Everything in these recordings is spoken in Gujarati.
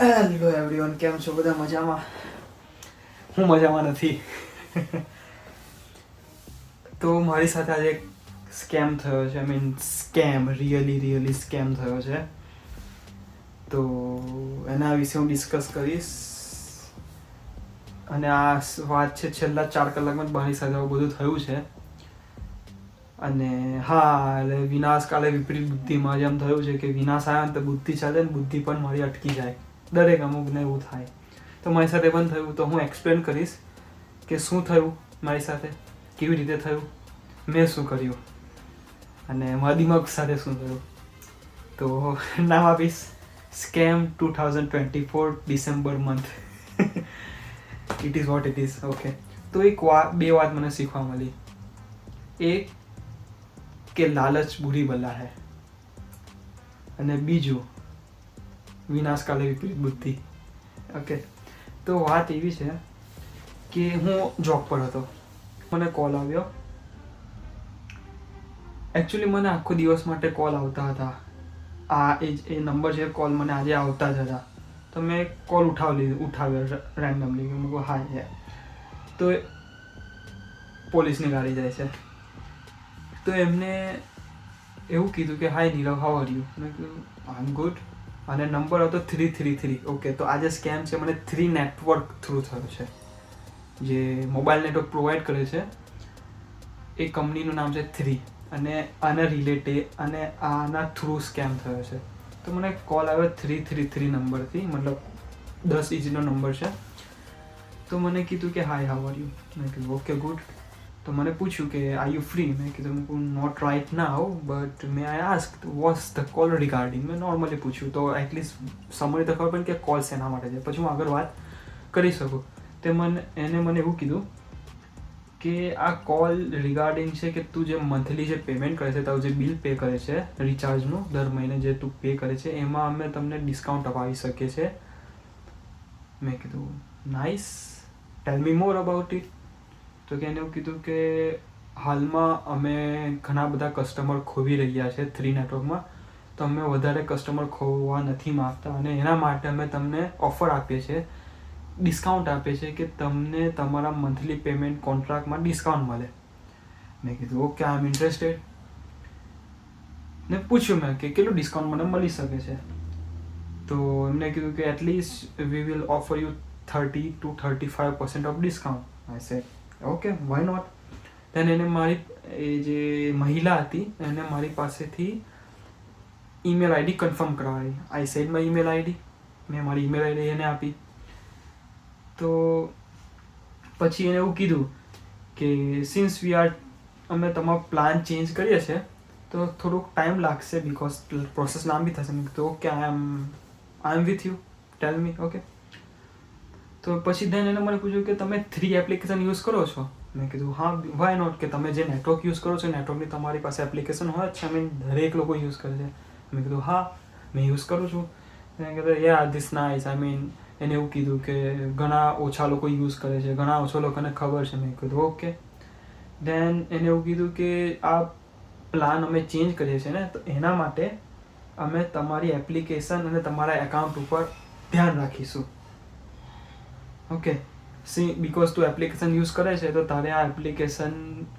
હેલો એવરીવન, કેમ છો બધા? મજામાં? હું મજામાં નથી. તો મારી સાથે આજે એક સ્કેમ થયો છે. સ્કેમ રિયલી સ્કેમ થયો છે. તો એના વિશે હું ડિસ્કસ કરીશ. અને આ વાત છે છેલ્લા 4 કલાકમાં જ મારી સાથે આવું બધું થયું છે. અને હા, એટલે વિનાશ કાલે વિપરીત બુદ્ધિમાં જેમ થયું છે કે વિનાશ આવ્યો ને તો બુદ્ધિ ચાલે ને બુદ્ધિ પણ મારી અટકી જાય. દરેક અમુકને એવું થાય. તો મારી સાથે પણ થયું. તો હું એક્સપ્લેન કરીશ કે શું થયું મારી સાથે, કેવી રીતે થયું, મેં શું કર્યું અને મારા દિમાગ સાથે શું થયું. તો નામ આપીશ scam 2024 December month. It is what it is. Okay. તો બે વાત મને શીખવા મળી. એક કે લાલચ બુરી બલા હૈ, અને બીજું વિનાશકાલે વિપરીત બુદ્ધિ. ઓકે. તો વાત એવી છે કે હું જોબ પર હતો, મને કોલ આવ્યો. એકચ્યુઅલી મને આખો દિવસ માટે કોલ આવતા હતા. એ નંબર છે, કોલ મને આજે આવતા જ હતા. તો મેં કોલ ઉઠાવ્યો રેન્ડમલી. મેં કહું હા છે. તો પોલીસની ગાડી જાય છે. તો એમને એવું કીધું કે હાય નીરવ, હાઉ આર યુ? મેં કીધું આઈ એમ ગુડ. અને નંબર હતો 333. ઓકે. તો આ જે સ્કેમ છે મને 3 નેટવર્ક થ્રુ થયો છે. જે મોબાઈલ નેટવર્ક પ્રોવાઈડ કરે છે એ કંપનીનું નામ છે 3. અને આના રિલેટેડ અને આના થ્રુ સ્કેમ થયો છે. તો મને કોલ આવ્યો 333 નંબરથી, મતલબ 10 ડિજિટનો નંબર છે. તો મને કીધું કે હાય હાઉ આર યુ? મેં કીધું ઓકે ગુડ. તો મને પૂછ્યું કે આર યુ ફ્રી? મેં કીધું not right now, but may I ask what's the call regarding. મેં નોર્મલી પૂછ્યું તો એટલીસ્ટ સમય તો ખબર પડે કે કોલ શેના માટે છે, પછી હું આગળ વાત કરી શકું. તે મને એવું કીધું કે આ કોલ રિગાર્ડિંગ છે કે તું જે મંથલી જે પેમેન્ટ કરે છે, તારું જે બિલ પે કરે છે રિચાર્જનું, દર મહિને જે તું પે કરે છે, એમાં અમે તમને ડિસ્કાઉન્ટ અપાવી શકીએ છીએ. મેં કીધું nice, tell me more about it. તો કે એને એવું કીધું કે હાલમાં અમે ઘણા બધા કસ્ટમર ખોવી રહ્યા છે 3 નેટવર્કમાં, તો અમે વધારે કસ્ટમર ખોવા નથી માગતા અને એના માટે અમે તમને ઓફર આપીએ છીએ, ડિસ્કાઉન્ટ આપીએ છીએ કે તમને તમારા મંથલી પેમેન્ટ કોન્ટ્રાક્ટમાં ડિસ્કાઉન્ટ મળે. મેં કીધું ઓકે, આઈ એમ ઇન્ટરેસ્ટેડ. ને પૂછ્યું મેં કે કેટલું ડિસ્કાઉન્ટ મને મળી શકે છે. તો એમને કીધું કે at least we will offer you 30 to 35% off discount. I said okay, why not. Then એને એ જે મહિલા હતી એને મારી પાસેથી ઈમેલ આઈડી કન્ફર્મ કરાવી. I said my email ID. મેં મારી ઈમેલ આઈડી એને આપી. તો પછી એને એવું કીધું કે સિન્સ અમે તમારો પ્લાન ચેન્જ કરીએ છીએ તો થોડુંક ટાઈમ લાગશે, બિકોઝ પ્રોસેસ લાંબી થશે. મેં કીધું okay, I am with you, tell me. Okay. તો પછી દેન એને મને પૂછ્યું કે તમે 3 એપ્લિકેશન યુઝ કરો છો? મેં કીધું હા, વાય નોટ, કે તમે જે નેટવર્ક યુઝ કરો છો નેટવર્કની તમારી પાસે એપ્લિકેશન હોય જ છે. દરેક લોકો યુઝ કરે છે. મેં કીધું હા, મેં યુઝ કરું છું. એને કીધું યા ધીસ નાઇસ. એને એવું કીધું કે ઘણા ઓછા લોકો યુઝ કરે છે, ઘણા ઓછા લોકોને ખબર છે. મેં કીધું ઓકે. દેન એને એવું કીધું કે આ પ્લાન અમે ચેન્જ કરીએ છીએ ને, તો એના માટે અમે તમારી એપ્લિકેશન અને તમારા એકાઉન્ટ ઉપર ધ્યાન રાખીશું. ઓકે. બિકોઝ તું એપ્લિકેશન યુઝ કરે છે તો તારે આ એપ્લિકેશન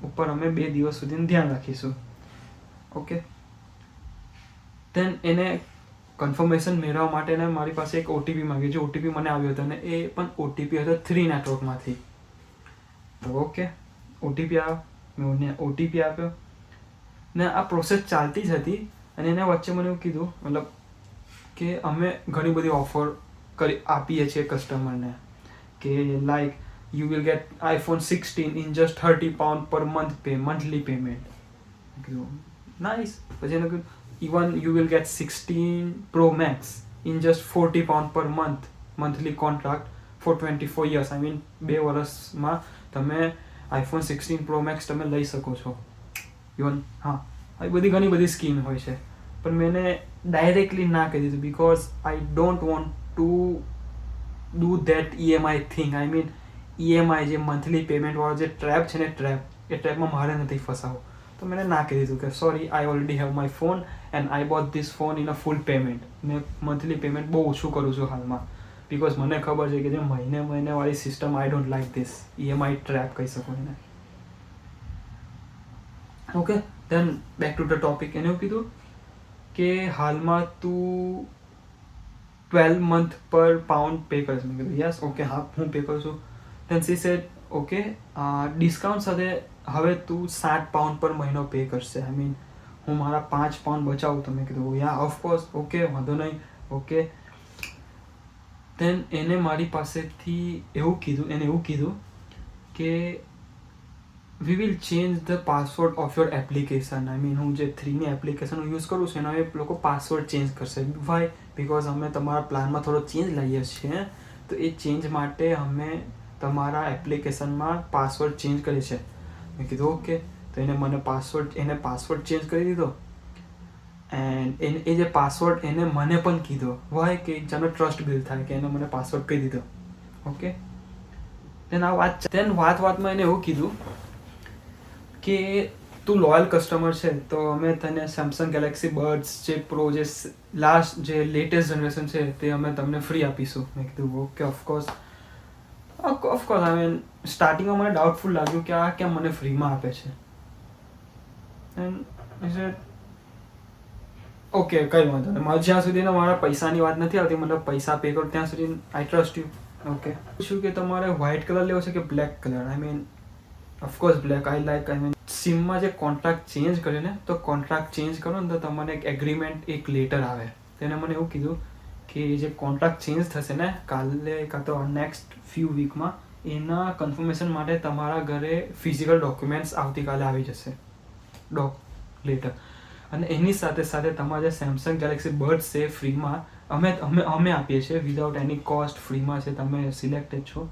ઉપર અમે 2 દિવસ સુધી ધ્યાન રાખીશું. ઓકે. દેન એને કન્ફર્મેશન મેળવવા માટે મારી પાસે એક ઓટીપી માંગ્યો. જે ઓટીપી મને આવ્યો હતો અને એ પણ ઓટીપી હતો 3 નેટવર્કમાંથી. તો ઓકે, ઓટીપી આવ્યો, મેં ઓટીપી આપ્યો ને આ પ્રોસેસ ચાલતી જ હતી. અને એના વચ્ચે મને એવું કીધું, મતલબ કે અમે ઘણી બધી ઓફર આપીએ છીએ કસ્ટમરને, કે like you will get iPhone 16 in just £30 per month monthly payment. Nice. પછી એને કહ્યું even you will get 16 Pro Max in just £40 per month monthly contract for 24 years. 2 વર્ષમાં તમે iPhone 16 Pro Max તમે લઈ શકો છો. ઇવન હા, આવી ઘણી બધી સ્કીમ હોય છે. પણ મેં એને ડાયરેક્ટલી ના કહી દીધું, because I don't want to do that EMI thing. EMI જે મંથલી પેમેન્ટવાળો જે ટ્રેપ છે ને, એ ટ્રેપમાં મારે નથી ફસાવો. તો તો મેં ના કહી દીધું કે sorry, I already have my phone and I boat this phone in a full payment. મેં મંથલી પેમેન્ટ બહુ ઓછું કરું છું હાલમાં, બિકોઝ મને ખબર છે કે જે મહિનેવાળી system I don't like this EMI trap કહી શકો એને. Okay, then back to the topic. એને એવું કીધું કે હાલમાં તું 12 month પર પાઉન્ડ પે કરીશ. મેં કીધું યસ, ઓકે, હા હું પે કરું છું. Then she said okay, discount સાથે હવે તું 7 pound પર મહિનો પે કરશે. આઈ મીન હું મારા 5 pound બચાવું. તો મેં કીધું યા ઓફકોર્સ, ઓકે, વાંધો નહીં, ઓકે. ધેન એને મારી પાસેથી એવું કીધું કે we will change the password of your application. I mean હું જે 3ની એપ્લિકેશન યુઝ કરું છું એનો એ લોકો પાસવર્ડ ચેન્જ કરશે. વાય? બિકોઝ અમે તમારા પ્લાનમાં થોડો ચેન્જ લાવીએ છીએ, તો એ ચેન્જ માટે અમે તમારા એપ્લિકેશનમાં પાસવર્ડ ચેન્જ કરીએ છીએ. મેં કીધું ઓકે. તો એને પાસવર્ડ ચેન્જ કરી દીધો. એન્ડ એ જે પાસવર્ડ એને મને પણ કીધો. વાય? કે જેનો ટ્રસ્ટ બિલ્ડ થાય કે એને મને પાસવર્ડ કહી દીધો. ઓકે. વાતમાં એને એવું કીધું કે તું લોયલ કસ્ટમર છે તો અમે તને સેમસંગ ગેલેક્સી બડ્સ જે પ્રો જે લેટેસ્ટ જનરેશન છે તે અમે તમને ફ્રી આપીશું. મેં કીધું ઓકે, ઓફકોર્સ. આઈ મીન સ્ટાર્ટિંગમાં મને ડાઉટફુલ લાગ્યું કે આ કેમ મને ફ્રીમાં આપે છે. એન્ડ ઓકે, કંઈ વાંધો નહીં. જ્યાં સુધી મારા પૈસાની વાત નથી આવતી, મતલબ પૈસા પે કરો ત્યાં સુધી આઈ ટ્રસ્ટ યુ. ઓકે. શું કે તમારે વ્હાઇટ કલર લેવો છે કે black colour? I mean of course black. I mean સિમમાં જે કોન્ટ્રાક્ટ ચેન્જ કરે ને, તો કોન્ટ્રાક્ટ ચેન્જ કરો ને તો તમને એક એગ્રીમેન્ટ, એક લેટર આવે. તેને મને એવું કીધું કે જે કોન્ટ્રાક્ટ ચેન્જ થશે ને કાલે કાં તો નેક્સ્ટ ફ્યુ વીકમાં, એના કન્ફર્મેશન માટે તમારા ઘરે ફિઝિકલ ડોક્યુમેન્ટ્સ આવતીકાલે આવી જશે, લેટર. અને એની સાથે તમારા જે સેમસંગ ગેલેક્સી બડ્સ છે ફ્રીમાં અમે આપીએ છીએ, વિધાઉટ એની કોસ્ટ, ફ્રીમાં છે, તમે સિલેક્ટેડ છો.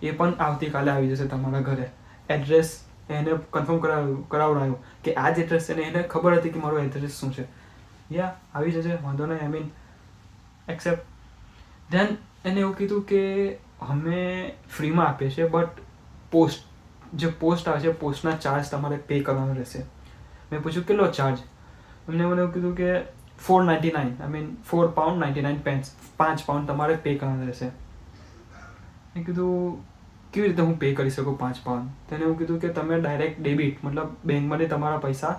એ પણ આવતીકાલે આવી જશે તમારા ઘરે. એડ્રેસ એને કન્ફર્મ કરાવડાવ્યું કે આ જ એડ્રેસ છે ને એને ખબર હતી કે મારું એડ્રેસ શું છે. યા આવી જશે, વાંધો નહીં. I mean accept. ધેન એને એવું કીધું કે અમે ફ્રીમાં આપીએ છીએ, બટ જે પોસ્ટ આવે છે પોસ્ટના ચાર્જ તમારે પે કરવાનો રહેશે. મેં પૂછ્યું કેટલો ચાર્જ? એમને મને એવું કીધું કે £4.99, આઈ મીન £4.99, 5 pound તમારે પે કરવાના રહેશે. મેં કીધું કેવી રીતે હું પે કરી શકું 5 pound? તેને એવું કીધું કે તમે ડાયરેક્ટ ડેબિટ, મતલબ બેંકમાંથી તમારા પૈસા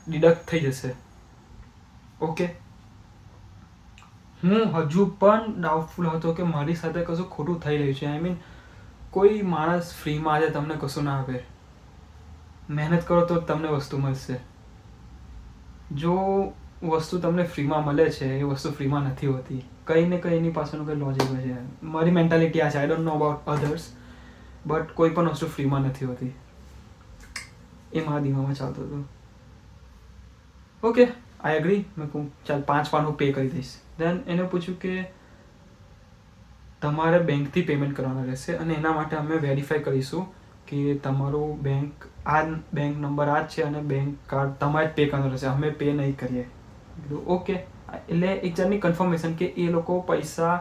ડિડક્ટ થઈ જશે. ઓકે. હું હજુ પણ ડાઉટફુલ હતો કે મારી સાથે કશું ખોટું થઈ રહ્યું છે. આઈ મીન કોઈ માણસ ફ્રીમાં આજે તમને કશું ના આપે. મહેનત કરો તો તમને વસ્તુ મળશે. જો વસ્તુ તમને ફ્રીમાં મળે છે એ વસ્તુ ફ્રીમાં નથી હોતી. કંઈ ને કંઈ એની પાછળનું કંઈ લોજિક હોય છે. મારી મેન્ટાલિટી આ છે. I don't know about others, but કોઈ પણ વસ્તુ ફ્રીમાં નથી હોતી. એ મારા દિમાગમાં ચાલતું હતું. Okay, I agree. મેં કહું ચાલ 5 pound હું પે કરી દઈશ. દેન એને પૂછ્યું કે તમારે બેંકથી પેમેન્ટ કરવાના રહેશે અને એના માટે અમે વેરીફાઈ કરીશું કે તમારું બેંક નંબર આ જ છે અને બેંક કાર્ડ તમારે જ પે કરવાનો રહેશે, અમે પે નહીં કરીએ. ઓકે. એટલે એક જાતની કન્ફર્મેશન કે એ લોકો પૈસા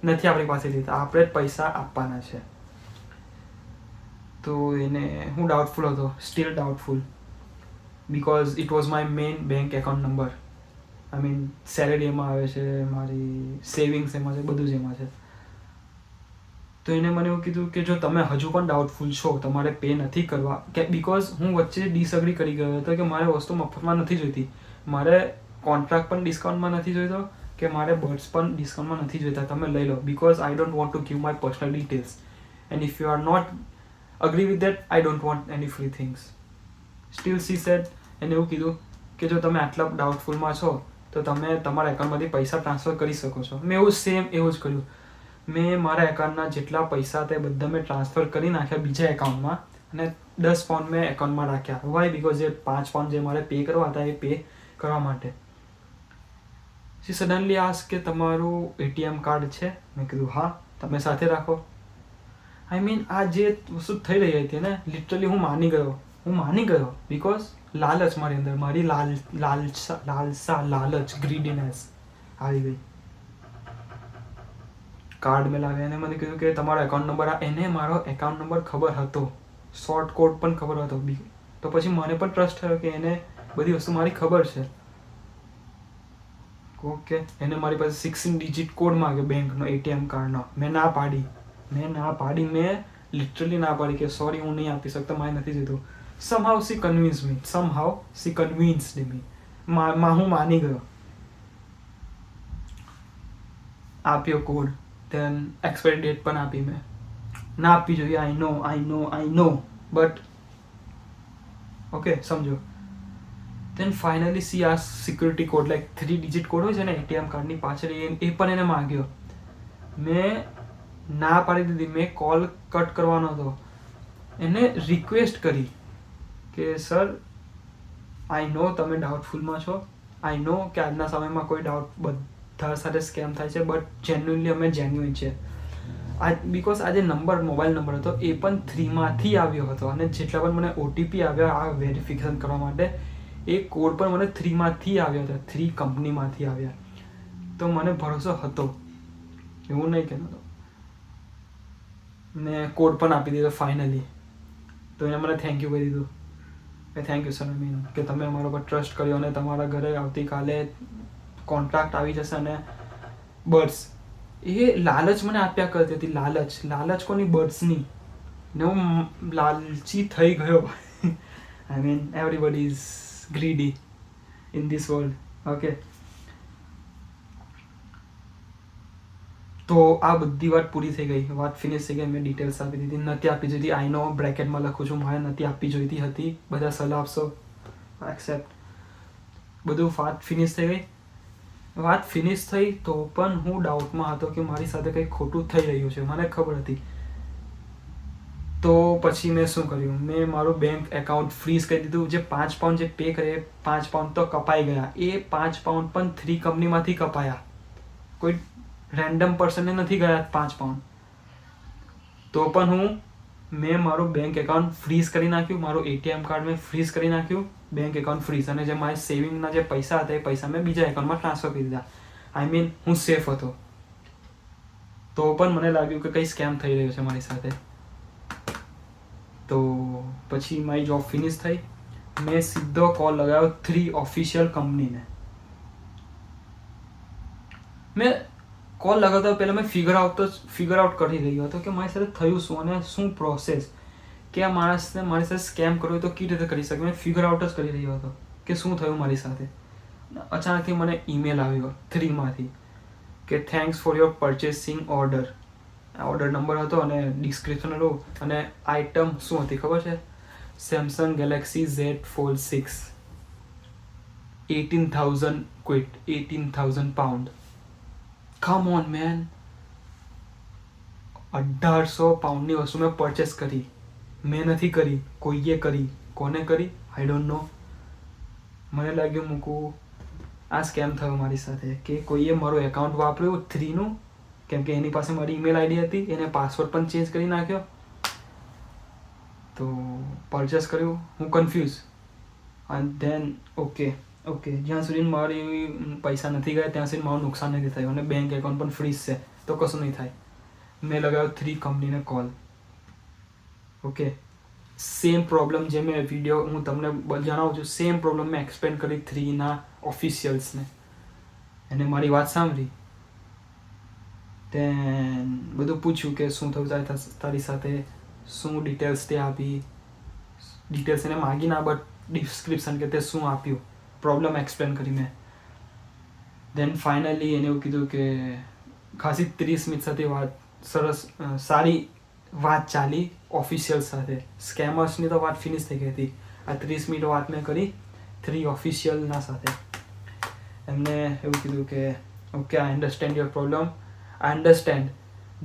નથી આપણી પાસે લીધા, આપણે જ પૈસા આપવાના છે. તો હું ડાઉટફુલ હતો, steel doubtful, because it was my main bank account number. I mean salary એમાં આવે છે, મારી સેવિંગ્સ એમાં છે, બધું જ એમાં છે. તો એને મને એવું કીધું કે જો તમે હજુ પણ ડાઉટફુલ છો, તમારે પે નથી કરવા, કે બિકોઝ હું વચ્ચે ડિસઅગ્રી કરી ગયો હતો કે મારે વસ્તુ મફતમાં નથી જોઈતી, મારે કોન્ટ્રાક્ટ પણ ડિસ્કાઉન્ટમાં નથી જોઈતો કે મારે બર્ડ્સ પણ ડિસ્કાઉન્ટમાં નથી જોઈતા. તમે લઈ લો, because I don't want to give my personal details and if you are not agree with that, I don't want any free things. Still she said, એને એવું કીધું કે જો તમે આટલા ડાઉટફુલમાં છો તો તમે તમારા એકાઉન્ટમાંથી પૈસા ટ્રાન્સફર કરી શકો છો. મેં એવું જ કર્યું. મેં મારા એકાઉન્ટના જેટલા પૈસા તે બધા મેં ટ્રાન્સફર કરી નાખ્યા બીજા એકાઉન્ટમાં અને 10 pound મેં એકાઉન્ટમાં રાખ્યા. વાય? બિકોઝ જે 5 pound જે મારે પે કરવા હતા એ પે કરવા માટે. શી સડનલી આસ્ક કે તમારું ATM કાર્ડ છે? મેં કીધું હા. તમે સાથે રાખો. આઈ મીન આ જે વસ્તુ થઈ રહી હતી ને, લિટરલી હું માની ગયો બિકોઝ લાલચ મારી અંદર, મારી લાલચ, ગ્રીડીનેસ આવી ગઈ. કાર્ડ મેં લાવ્યા અને મને કીધું કે તમારો એકાઉન્ટ નંબર આ. એને મારો એકાઉન્ટ નંબર ખબર હતો, શોર્ટ કોડ પણ ખબર હતો. તો પછી મને પણ ટ્રસ્ટ થયો કે એને બધી વસ્તુ મારી ખબર છે. ઓકે, એને મારી પાસે 16 ડિજિટ કોડ માંગ્યો બેંકનો, ATM કાર્ડનો. મેં ના પાડી. મેં લિટરલી ના પાડી કે સોરી હું નહીં આપી શકતો, મારે નથી જોઈતું. somehow she convinced me. હું માની ગયો. આપ્યો કોડ, then expiry date પણ આપી મેં. ના આપવી જોઈએ, I know, but okay, સમજો. Then finally she asked security code, like 3 digit code હોય છે ને ATM કાર્ડની પાછળ, એ પણ એને માંગ્યો. મેં ના પાડી દીધી. મેં કોલ કટ કરવાનો હતો. એને રિક્વેસ્ટ કરી કે સર, આઈ નો તમે ડાઉટફુલમાં છો, આઈ નો કે આજના સમયમાં કોઈ ડાઉટ બધા સાથે સ્કેમ થાય છે, બટ જેન્યુઇનલી અમે જેન્યુઇન છે. બિકોઝ આ જે મોબાઈલ નંબર હતો એ પણ 3માંથી આવ્યો હતો, અને જેટલા પણ મને OTP આવ્યા આ વેરિફિકેશન કરવા માટે, એ કોડ પણ મને 3માંથી આવ્યો હતો, 3 કંપનીમાંથી આવ્યા. તો મને ભરોસો હતો, એવું નહીં કહેતો. મેં કોડ પણ આપી દીધો ફાઇનલી. તો એને મને થેન્ક યુ કહી દીધું કે થેન્ક યુ સર, કે તમે અમારા પર ટ્રસ્ટ કર્યો અને તમારા ઘરે આવતીકાલે કોન્ટ્રાક્ટ આવી જશે. અને બર્ડ્સ, એ લાલચ મને આપ્યા કરતી હતી. લાલચ કોની? બર્ડ્સની. ને હું લાલચી થઈ ગયો. everybody is greedy in this world. Okay, તો આ બધી વાત પૂરી થઈ ગઈ, વાત ફિનિશ થઈ ગઈ. મેં ડિટેલ્સ આપી દીધી. નથી આપી જોઈતી, આઈ નો, બ્રેકેટમાં લખું છું, મારે નથી આપવી જોઈતી હતી. બધા સલાહ આપશો, એક્સેપ્ટ. બધું વાત ફિનિશ થઈ ગઈ. વાત ફિનિશ થઈ તો પણ હું ડાઉટમાં હતો કે મારી સાથે કંઈ ખોટું થઈ રહ્યું છે, મને ખબર હતી. તો પછી મેં શું કર્યું? મેં મારું બેંક એકાઉન્ટ ફ્રીઝ કરી દીધું. જે £5 જે પે કરે, £5 તો કપાઈ ગયા. એ £5 પણ 3 કંપનીમાંથી કપાયા. કોઈ રેન્ડમ પર્સનને નથી ગયા £5. તો પણ મેં મારું બેંક એકાઉન્ટ ફ્રીઝ કરી નાખ્યું. મારું ATM કાર્ડ મેં ફ્રીઝ કરી નાખ્યું. Bank account freeze. અને જે મારી સેવિંગના જે પૈસા હતા એ પૈસા મેં બીજા એકાઉન્ટમાં ટ્રાન્સફર કરી દીધા. હું સેફ હતો. તો પણ મને લાગ્યું કે કંઈ સ્કેમ થઈ રહ્યો છે મારી સાથે. તો પછી મારી જોબ ફિનિશ થઈ. મેં સીધો કોલ લગાવ્યો 3 ઓફિશિયલ કંપનીને. મેં કોલ લગાવતા પહેલાં મેં ફિગર આઉટ કરી રહ્યો હતો કે મારી સાથે થયું શું અને શું પ્રોસેસ, કે આ માણસને મારી સાથે સ્કેમ કરવો હોય તો કેવી રીતે કરી શકે. મેં ફિગર આઉટ જ કરી રહ્યો હતો કે શું થયું મારી સાથે. અચાનકથી મને ઈમેલ આવ્યો 3માંથી કે thanks for your purchasing order. Order number હતો અને ડિસ્ક્રિપ્શન હતું. અને આઇટમ શું હતી ખબર છે? Samsung Galaxy Z Fold 6, 18,000 quid, £18,000. Come on man, £1,800 વસ્તુ મેં પરચેસ કરી. મેં નથી કરી, કોઈએ કરી. કોને કરી? I don't know. મને લાગ્યું આ સ્કેમ થયો મારી સાથે, કે કોઈએ મારું એકાઉન્ટ વાપર્યું 3નું, કેમ કે એની પાસે મારી ઈમેલ આઈડી હતી. એને પાસવર્ડ પણ ચેન્જ કરી નાખ્યો. તો પરચેસ કર્યું. હું કન્ફ્યુઝ. એન્ડ ધેન ઓકે, જ્યાં સુધી મારી પૈસા નથી ગયા ત્યાં સુધી મારું નુકસાન નથી થયું, અને બેંક એકાઉન્ટ પણ ફ્રીઝ છે તો કશું નહીં થાય. મેં લગાવ્યો 3 કંપનીને કોલ. ઓકે, સેમ પ્રોબ્લેમ જે મેં હું તમને જણાવું છું, સેમ પ્રોબ્લેમ મેં એક્સપ્લેન કરી 3ના ઓફિશિયલ્સને. એને મારી વાત સાંભળી. દેન બધું પૂછ્યું કે શું થયું તારી સાથે, શું ડિટેલ્સ તે આપી. ડિટેલ્સ એને માગી ના, બટ ડિસ્ક્રિપ્શન કે તે શું આપ્યું, પ્રોબ્લેમ એક્સપ્લેન કરી મેં. દેન ફાઇનલી એને એવું કીધું કે ખાસી 30 મિનિટ સાથે સરસ સારી વાત ચાલી ઓફિશિયલ સાથે. સ્કેમર્સની તો વાત ફિનિશ થઈ ગઈ હતી. આ 30 મિનિટ વાત મેં કરી 3 ઓફિશિયલના સાથે. એમને એવું કીધું કે okay, I understand your problem, I understand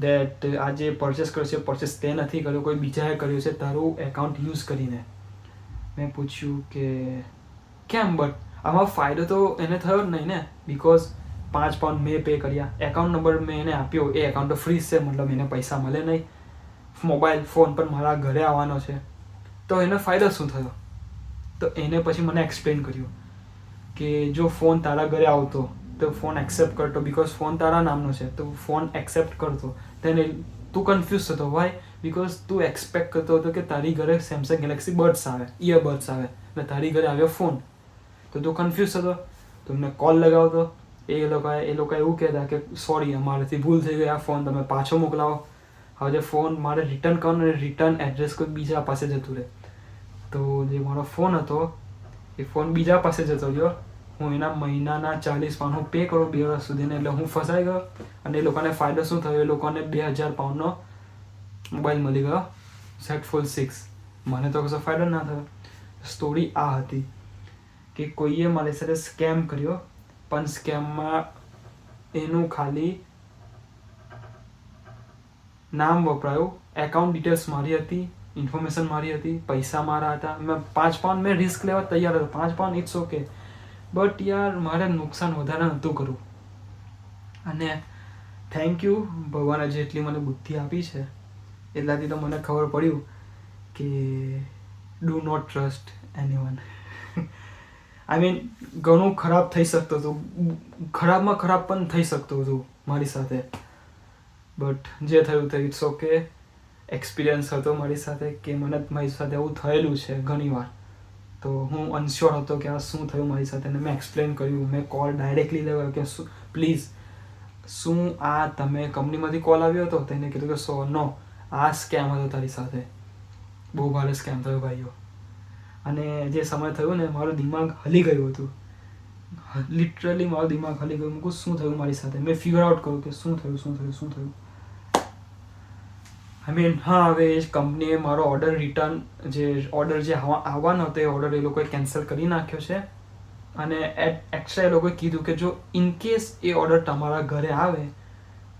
that આ જે પરચેસ કર્યો છે પરચેસ તે નથી કર્યો, કોઈ બીજાએ કર્યું છે તારું એકાઉન્ટ યુઝ કરીને. મેં પૂછ્યું કે કેમ? બટ આમાં ફાયદો તો એને થયો જ નહીં ને, બિકોઝ £5 મેં પે કર્યા, એકાઉન્ટ નંબર મેં એને આપ્યો, એ એકાઉન્ટ તો ફ્રીઝ છે, મતલબ એને પૈસા મળે નહીં. મોબાઈલ ફોન પર મારા ઘરે આવવાનો છે, તો એને ફાયદો શું થયો? તો એને પછી મને એક્સપ્લેન કર્યું કે જો ફોન તારા ઘરે આવતો તો ફોન એક્સેપ્ટ કરતો, બિકોઝ ફોન તારા નામનો છે તો ફોન એક્સેપ્ટ કરતો. તેને તું કન્ફ્યુઝ થતો. વાય? બિકોઝ તું એક્સપેક્ટ કરતો હતો કે તારી ઘરે સેમસંગ ગેલેક્સી બડ્સ આવે, ઇયરબડ્સ આવે, અને તારી ઘરે આવ્યો ફોન. તો તું કન્ફ્યુઝ થતો, તમને કોલ લગાવતો, એ લોકો એવું કહેતા કે સોરી, અમારાથી ભૂલ થઈ ગઈ, આ ફોન તમે પાછો મોકલાવો. હવે જે ફોન મારે રિટર્ન કરવાનો, અને રિટર્ન એડ્રેસ કોઈ બીજા પાસે જતું રહે. તો જે મારો ફોન હતો એ ફોન બીજા પાસે જતો રહ્યો. હું એના મહિનાના 40 પાઉન્ડ હું પે કરું 2 વર્ષ સુધીને, એટલે હું ફસાઈ ગયો. અને એ લોકોને ફાયદો શું થયો? એ લોકોને 2000 પાઉન્ડનો મોબાઈલ મળી ગયો, Z Fold 6. મને તો કશો ફાયદો ના થયો. સ્ટોરી આ હતી કે કોઈએ મારી સાથે સ્કેમ કર્યો, પણ સ્કેમમાં એનું ખાલી નામ વપરાયું, એકાઉન્ટ ડિટેલ્સ મારી હતી, ઇન્ફોર્મેશન મારી હતી, પૈસા મારા હતા. મેં 5 પાઉન્ડ મેં રિસ્ક લેવા તૈયાર હતો. 5 પાઉન્ડ ઇટ્સ ઓકે, બટ યાર મારે નુકસાન વધારે નહોતું કરવું. અને થેન્ક યુ ભગવાને જેટલી મને બુદ્ધિ આપી છે એટલાથી તો મને ખબર પડ્યું કે do not trust anyone. I mean ઘણું ખરાબ થઈ શકતું હતું, ખરાબમાં ખરાબ પણ થઈ શકતું હતું મારી સાથે, બટ જે થયું તે ઇટ્સ ઓકે. એક્સપિરિયન્સ હતો મારી સાથે કે મારી સાથે એવું થયેલું છે ઘણીવાર. તો હું અનશ્યોર હતો કે આ શું થયું મારી સાથે, અને મેં એક્સપ્લેન કર્યું, મેં કોલ ડાયરેક્ટલી લેવાયો કે પ્લીઝ શું આ તમે કંપનીમાંથી કોલ આવ્યો હતો? તેને કીધું કે નો, આ સ્કેમ હતો તારી સાથે, બહુ ભારે સ્કેમ થયો ભાઈઓ. અને જે સમય થયું ને મારું દિમાગ હલી ગયું હતું, લિટરલી મારું દિમાગ હલી ગયું. મૂકું શું થયું મારી સાથે, મેં ફિગર આઉટ કર્યું કે શું થયું. આઈ મીન હા, હવે એ કંપનીએ મારો ઓર્ડર જે આવવાનો હતો એ ઓર્ડર એ લોકોએ કેન્સલ કરી નાખ્યો છે. અને એક્સ્ટ્રા એ લોકોએ કીધું કે જો ઇનકેસ એ ઓર્ડર તમારા ઘરે આવે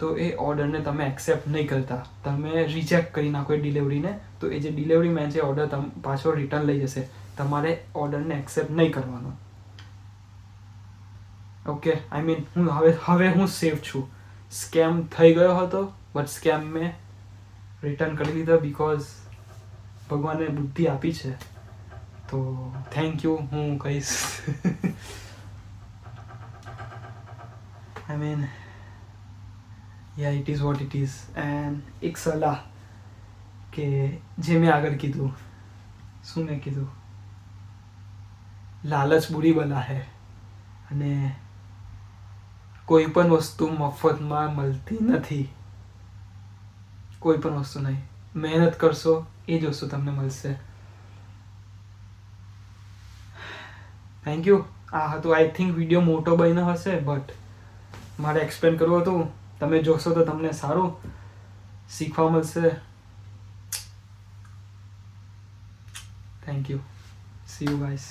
તો એ ઓર્ડરને તમે એક્સેપ્ટ નહીં કરતા, તમે રિજેક્ટ કરી નાખો એ ડિલિવરીને. તો એ જે ડિલિવરી મેન છે ઓર્ડર પાછો રિટર્ન લઈ જશે, તમારે ઓર્ડરને એક્સેપ્ટ નહીં કરવાનો. ઓકે, આઈ મીન હવે હું સેફ છું. સ્કેમ થઈ ગયો હતો, બટ સ્કેમ મેં રિટર્ન કરી લીધો બિકોઝ ભગવાને બુદ્ધિ આપી છે. તો થેન્ક યુ હું કહીશ. I mean yeah it is what it is. And એક સલાહ કે જે મેં આગળ કીધું, શું મેં કીધું, લાલચ બુરી બલા હૈ. અને કોઈ પણ વસ્તુ મફતમાં મળતી નથી, કોઈ પણ વસ્તુ નહીં. મહેનત કરશો એ જ વસ્તુ તમને મળશે. Thank you. આ હતું, આઈ થિંક વિડીયો મોટો બન્યો હશે, બટ મારે એક્સપ્લેન કરવું હતું. તમે જોશો તો તમને સારું શીખવા મળશે. Thank you. C you guys.